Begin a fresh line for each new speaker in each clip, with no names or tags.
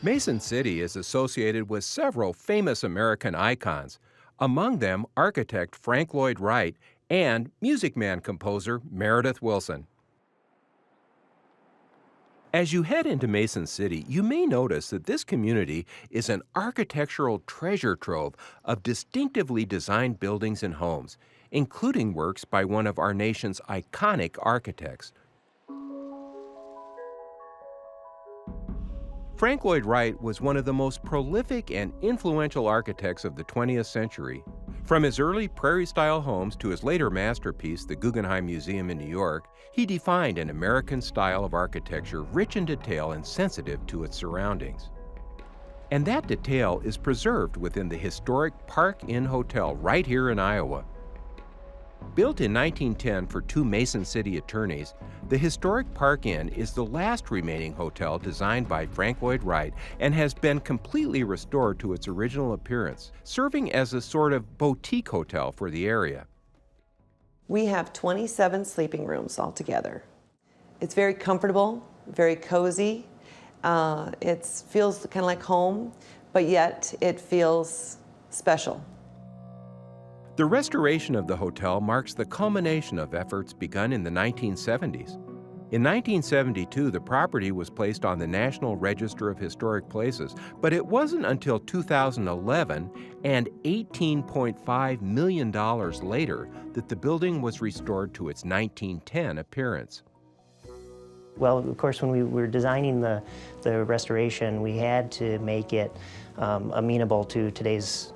Mason City is associated with several famous American icons, among them architect Frank Lloyd Wright and Music Man composer Meredith Willson. As you head into Mason City, you may notice that this community is an architectural treasure trove of distinctively designed buildings and homes, including works by one of our nation's iconic architects. Frank Lloyd Wright was one of the most prolific and influential architects of the 20th century. From his early prairie-style homes to his later masterpiece, the Guggenheim Museum in New York, he defined an American style of architecture rich in detail and sensitive to its surroundings. And that detail is preserved within the historic Park Inn Hotel right here in Iowa. Built in 1910 for two Mason City attorneys, the historic Park Inn is the last remaining hotel designed by Frank Lloyd Wright and has been completely restored to its original appearance, serving as a sort of boutique hotel for the area.
We have 27 sleeping rooms altogether. It's very comfortable, very cozy. It feels kind of like home, but yet it feels special.
The restoration of the hotel marks the culmination of efforts begun in the 1970s. In 1972, the property was placed on the National Register of Historic Places, but it wasn't until 2011 and $18.5 million later that the building was restored to its 1910 appearance.
Well, of course, when we were designing the restoration, we had to make it amenable to today's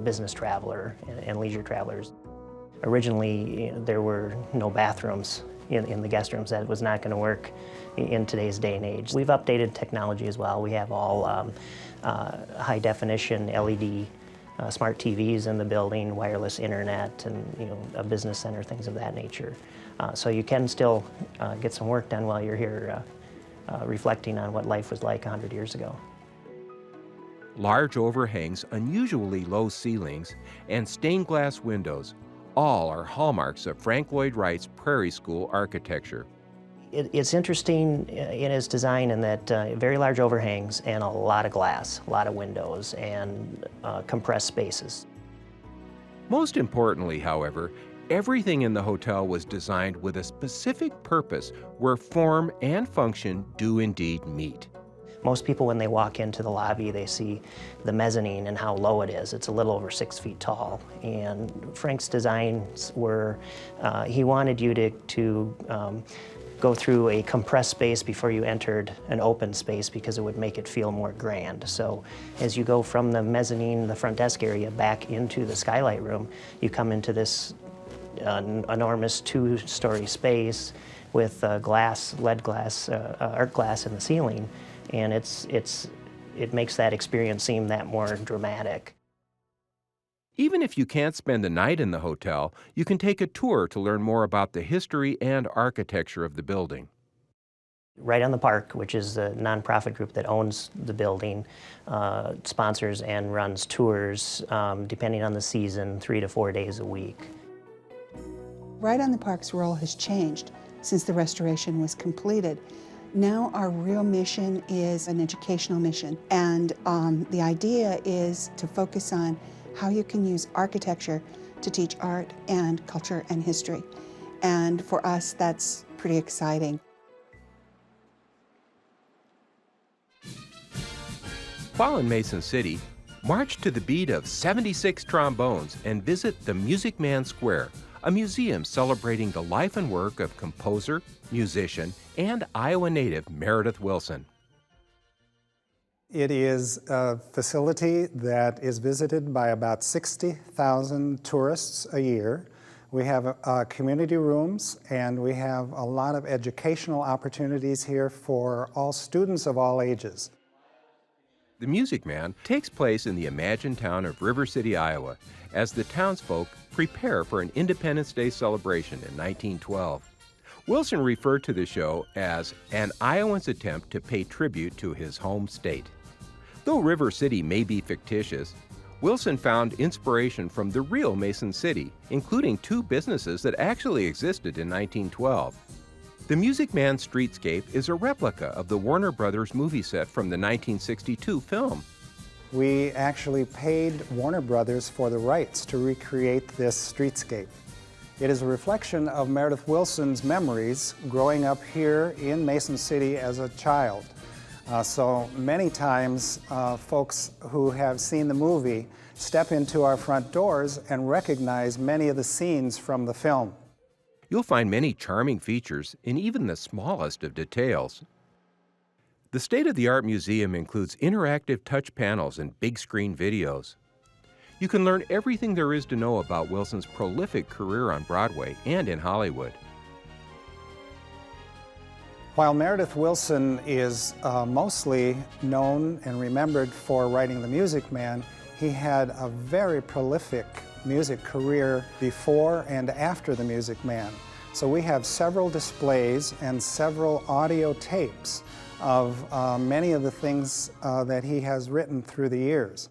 business traveler and leisure travelers. Originally, there were no bathrooms in the guest rooms. That was not going to work in today's day and age. We've updated technology as well. We have all high-definition LED smart TVs in the building, wireless internet, and a business center, things of that nature. So you can still get some work done while you're here reflecting on what life was like 100 years ago.
Large overhangs, unusually low ceilings, and stained glass windows all are hallmarks of Frank Lloyd Wright's Prairie School architecture.
It's interesting in its design in that very large overhangs and a lot of glass, a lot of windows, and compressed spaces.
Most importantly, however, everything in the hotel was designed with a specific purpose where form and function do indeed meet.
Most people, when they walk into the lobby, they see the mezzanine and how low it is. It's a little over 6 feet tall. And Frank's designs were, he wanted you to go through a compressed space before you entered an open space because it would make it feel more grand. So as you go from the mezzanine, the front desk area, back into the skylight room, you come into this enormous 2-story space with glass, lead glass, art glass in the ceiling. And it makes that experience seem that more dramatic.
Even if you can't spend the night in the hotel, you can take a tour to learn more about the history and architecture of the building.
Right on the Park, which is the nonprofit group that owns the building, sponsors and runs tours, depending on the season, 3 to 4 days a week.
Right on the Park's role has changed since the restoration was completed. Now our real mission is an educational mission, and the idea is to focus on how you can use architecture to teach art and culture and history. And for us, that's pretty exciting.
While in Mason City, march to the beat of 76 trombones and visit the Music Man Square, a museum celebrating the life and work of composer, musician, and Iowa native Meredith Willson.
It is a facility that is visited by about 60,000 tourists a year. We have community rooms, and we have a lot of educational opportunities here for all students of all ages.
The Music Man takes place in the imagined town of River City, Iowa, as the townsfolk prepare for an Independence Day celebration in 1912. Willson referred to the show as an Iowan's attempt to pay tribute to his home state. Though River City may be fictitious, Willson found inspiration from the real Mason City, including 2 businesses that actually existed in 1912. The Music Man Streetscape is a replica of the Warner Brothers movie set from the 1962 film.
We actually paid Warner Brothers for the rights to recreate this streetscape. It is a reflection of Meredith Willson's memories growing up here in Mason City as a child. So many times folks who have seen the movie step into our front doors and recognize many of the scenes from the film.
You'll find many charming features in even the smallest of details. The state-of-the-art museum includes interactive touch panels and big screen videos. You can learn everything there is to know about Willson's prolific career on Broadway and in Hollywood.
While Meredith Willson is mostly known and remembered for writing The Music Man, he had a very prolific music career before and after The Music Man. So we have several displays and several audio tapes of many of the things that he has written through the years.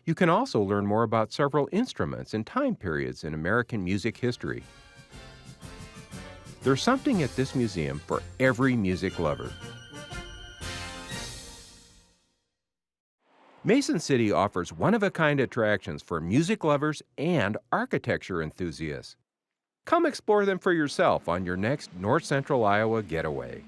You can also learn more about several instruments and time periods in American music history. There's something at this museum for every music lover. Mason City offers one-of-a-kind attractions for music lovers and architecture enthusiasts. Come explore them for yourself on your next North Central Iowa getaway.